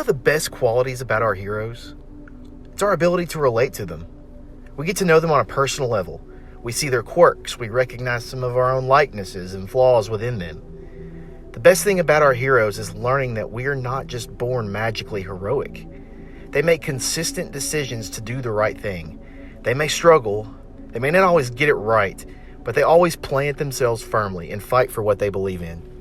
know the best qualities about our heroes? It's our ability to relate to them. We get to know them on a personal level. We see their quirks. We recognize some of our own likenesses and flaws within them. The best thing about our heroes is learning that we are not just born magically heroic. They make consistent decisions to do the right thing. They may struggle. They may not always get it right, but they always plant themselves firmly and fight for what they believe in.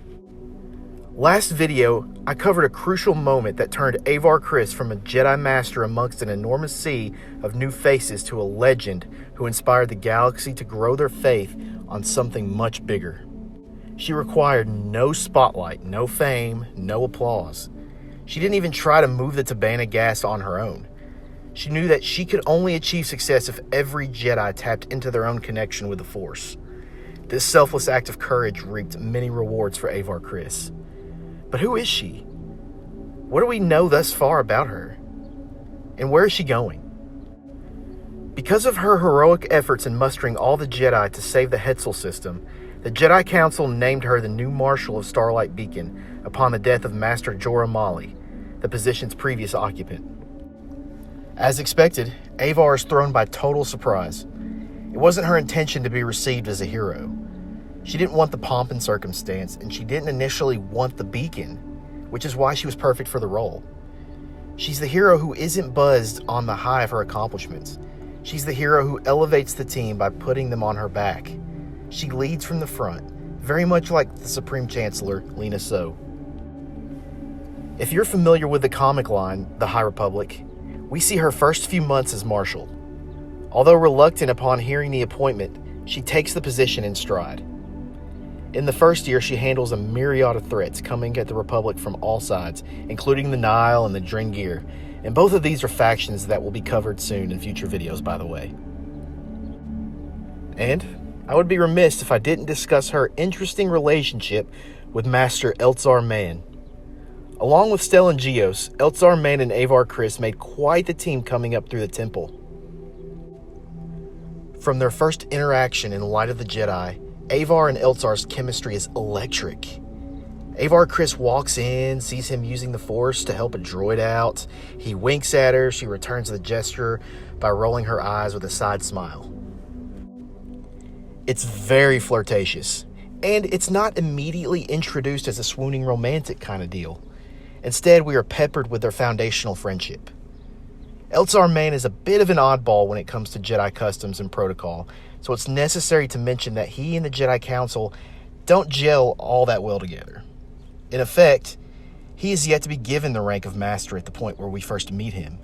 Last video, I covered a crucial moment that turned Avar Kriss from a Jedi Master amongst an enormous sea of new faces to a legend who inspired the galaxy to grow their faith on something much bigger. She required no spotlight, no fame, no applause. She didn't even try to move the Tabana gas on her own. She knew that she could only achieve success if every Jedi tapped into their own connection with the Force. This selfless act of courage reaped many rewards for Avar Kriss. But who is she? What do we know thus far about her? And where is she going? Because of her heroic efforts in mustering all the Jedi to save the Hetzal system, the Jedi Council named her the new Marshal of Starlight Beacon upon the death of Master Jorah Malli, the position's previous occupant. As expected, Avar is thrown by total surprise. It wasn't her intention to be received as a hero. She didn't want the pomp and circumstance, and she didn't initially want the beacon, which is why she was perfect for the role. She's the hero who isn't buzzed on the high of her accomplishments. She's the hero who elevates the team by putting them on her back. She leads from the front, very much like the Supreme Chancellor, Lina Soh. If you're familiar with the comic line, The High Republic, we see her first few months as Marshal. Although reluctant upon hearing the appointment, she takes the position in stride. In the first year, she handles a myriad of threats coming at the Republic from all sides, including the Nile and the Drengir, and both of these are factions that will be covered soon in future videos, by the way. And I would be remiss if I didn't discuss her interesting relationship with Master Elzar Mann. Along with Stellan Gios, Elzar Mann and Avar Kriss made quite the team coming up through the temple. From their first interaction in Light of the Jedi, Avar and Elzar's chemistry is electric. Avar Kriss walks in, sees him using the Force to help a droid out. He winks at her. She returns the gesture by rolling her eyes with a side smile. It's very flirtatious, and it's not immediately introduced as a swooning romantic kind of deal. Instead, we are peppered with their foundational friendship. Elzar Mann is a bit of an oddball when it comes to Jedi customs and protocol, so it's necessary to mention that he and the Jedi Council don't gel all that well together. In effect, he is yet to be given the rank of Master at the point where we first meet him.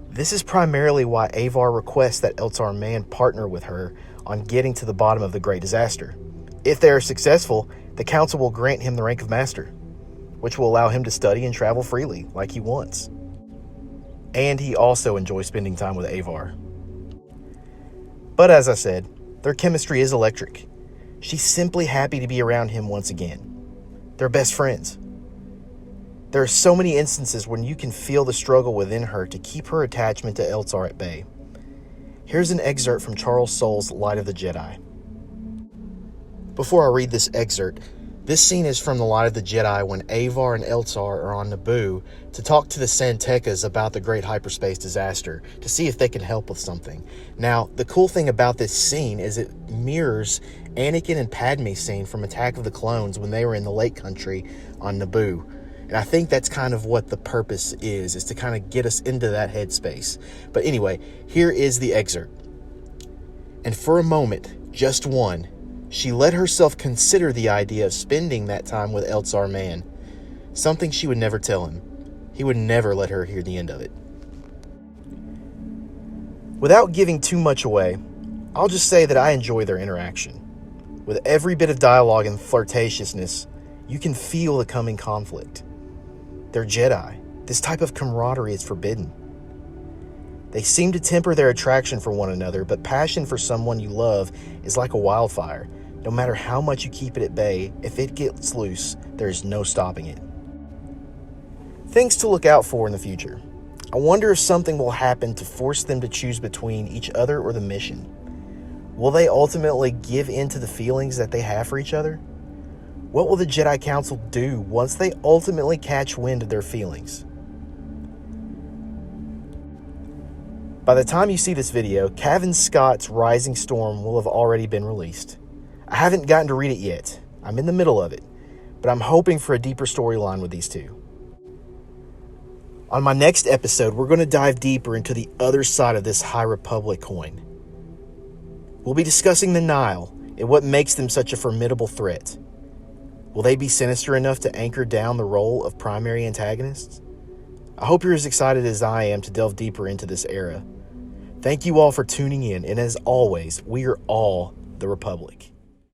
This is primarily why Avar requests that Elzar Mann partner with her on getting to the bottom of the Great Disaster. If they are successful, the Council will grant him the rank of Master, which will allow him to study and travel freely like he wants. And he also enjoys spending time with Avar. But as I said, their chemistry is electric. She's simply happy to be around him once again. They're best friends. There are so many instances when you can feel the struggle within her to keep her attachment to Elzar at bay. Here's an excerpt from Charles Soule's Light of the Jedi. Before I read this excerpt, this scene is from the Light of the Jedi when Avar and Elzar are on Naboo to talk to the San Tekkas about the great hyperspace disaster to see if they can help with something. Now, the cool thing about this scene is it mirrors Anakin and Padme's scene from Attack of the Clones when they were in the Lake Country on Naboo. And I think that's kind of what the purpose is to kind of get us into that headspace. But anyway, here is the excerpt. And for a moment, just one, she let herself consider the idea of spending that time with Elzar Mann. Something she would never tell him. He would never let her hear the end of it. Without giving too much away, I'll just say that I enjoy their interaction. With every bit of dialogue and flirtatiousness, you can feel the coming conflict. They're Jedi. This type of camaraderie is forbidden. They seem to temper their attraction for one another, but passion for someone you love is like a wildfire. No matter how much you keep it at bay, if it gets loose, there is no stopping it. Things to look out for in the future. I wonder if something will happen to force them to choose between each other or the mission. Will they ultimately give in to the feelings that they have for each other? What will the Jedi Council do once they ultimately catch wind of their feelings? By the time you see this video, Cavan Scott's Rising Storm will have already been released. I haven't gotten to read it yet. I'm in the middle of it, but I'm hoping for a deeper storyline with these two. On my next episode, we're going to dive deeper into the other side of this High Republic coin. We'll be discussing the Nile and what makes them such a formidable threat. Will they be sinister enough to anchor down the role of primary antagonists? I hope you're as excited as I am to delve deeper into this era. Thank you all for tuning in, and as always, we are all the Republic.